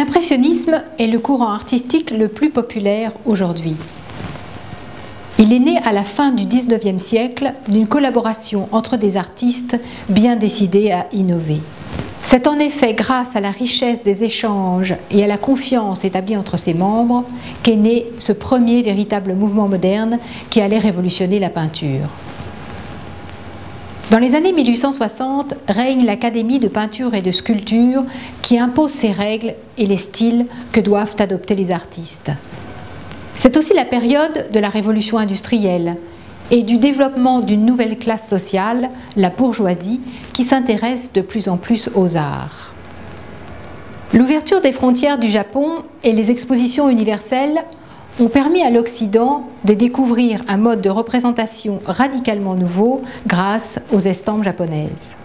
L'impressionnisme est le courant artistique le plus populaire aujourd'hui. Il est né à la fin du XIXe siècle d'une collaboration entre des artistes bien décidés à innover. C'est en effet grâce à la richesse des échanges et à la confiance établie entre ses membres qu'est né ce premier véritable mouvement moderne qui allait révolutionner la peinture. Dans les années 1860, règne l'Académie de peinture et de sculpture qui impose ses règles et les styles que doivent adopter les artistes. C'est aussi la période de la révolution industrielle et du développement d'une nouvelle classe sociale, la bourgeoisie, qui s'intéresse de plus en plus aux arts. L'ouverture des frontières du Japon et les expositions universelles ont permis à l'Occident de découvrir un mode de représentation radicalement nouveau grâce aux estampes japonaises.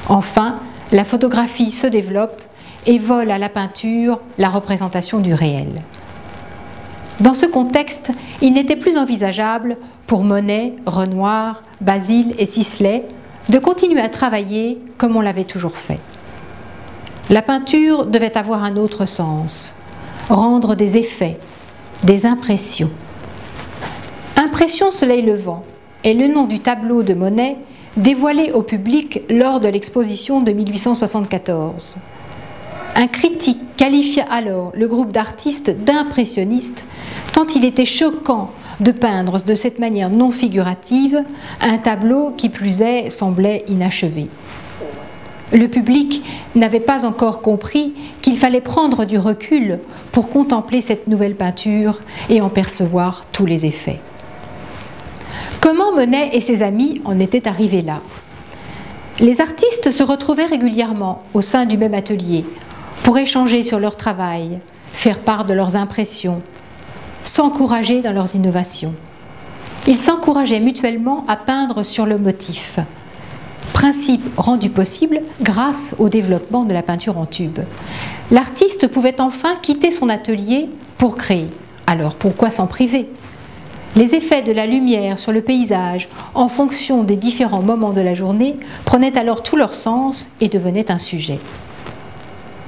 Enfin, la photographie se développe et vole à la peinture la représentation du réel. Dans ce contexte, il n'était plus envisageable pour Monet, Renoir, Basile et Sisley de continuer à travailler comme on l'avait toujours fait. La peinture devait avoir un autre sens, rendre des effets, des impressions. Impression soleil levant est le nom du tableau de Monet dévoilé au public lors de l'exposition de 1874. Un critique qualifia alors le groupe d'artistes d'impressionnistes tant il était choquant de peindre de cette manière non figurative un tableau qui plus est semblait inachevé. Le public n'avait pas encore compris qu'il fallait prendre du recul pour contempler cette nouvelle peinture et en percevoir tous les effets. Comment Monet et ses amis en étaient arrivés là? Les artistes se retrouvaient régulièrement au sein du même atelier pour échanger sur leur travail, faire part de leurs impressions, s'encourager dans leurs innovations. Ils s'encourageaient mutuellement à peindre sur le motif, principe rendu possible grâce au développement de la peinture en tube. L'artiste pouvait enfin quitter son atelier pour créer. Alors pourquoi s'en priver? Les effets de la lumière sur le paysage en fonction des différents moments de la journée prenaient alors tout leur sens et devenaient un sujet.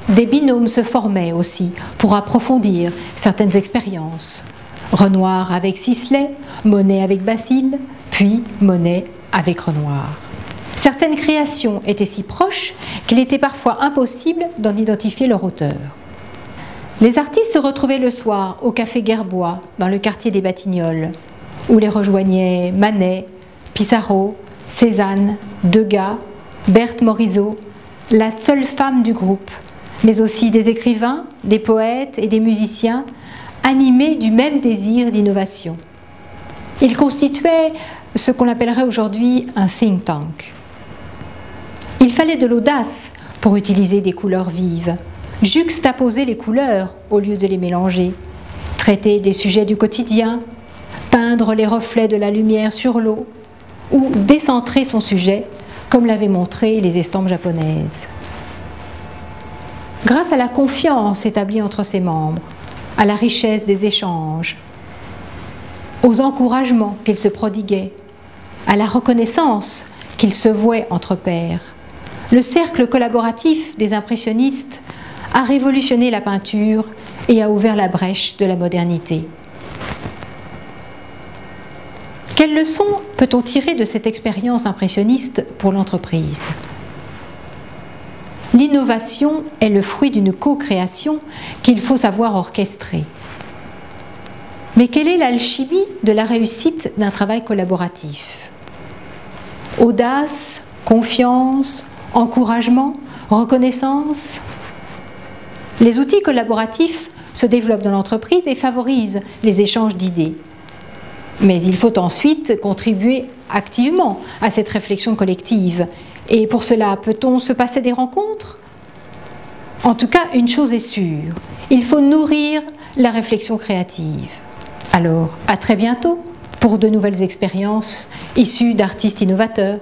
Des binômes se formaient aussi pour approfondir certaines expériences. Renoir avec Sisley, Monet avec Basile, puis Monet avec Renoir. Certaines créations étaient si proches qu'il était parfois impossible d'en identifier leur auteur. Les artistes se retrouvaient le soir au café Gerbois, dans le quartier des Batignolles, où les rejoignaient Manet, Pissarro, Cézanne, Degas, Berthe Morisot, la seule femme du groupe, mais aussi des écrivains, des poètes et des musiciens animés du même désir d'innovation. Ils constituaient ce qu'on appellerait aujourd'hui un think tank. Il fallait de l'audace pour utiliser des couleurs vives, juxtaposer les couleurs au lieu de les mélanger, traiter des sujets du quotidien, peindre les reflets de la lumière sur l'eau ou décentrer son sujet, comme l'avaient montré les estampes japonaises. Grâce à la confiance établie entre ses membres, à la richesse des échanges, aux encouragements qu'ils se prodiguaient, à la reconnaissance qu'ils se vouaient entre pairs, le cercle collaboratif des impressionnistes a révolutionné la peinture et a ouvert la brèche de la modernité. Quelle leçon peut-on tirer de cette expérience impressionniste pour l'entreprise? L'innovation est le fruit d'une co-création qu'il faut savoir orchestrer. Mais quelle est l'alchimie de la réussite d'un travail collaboratif? Audace, confiance, encouragement, reconnaissance? Les outils collaboratifs se développent dans l'entreprise et favorisent les échanges d'idées. Mais il faut ensuite contribuer activement à cette réflexion collective. Et pour cela, peut-on se passer des rencontres? En tout cas, une chose est sûre, il faut nourrir la réflexion créative. Alors, à très bientôt pour de nouvelles expériences issues d'artistes innovateurs.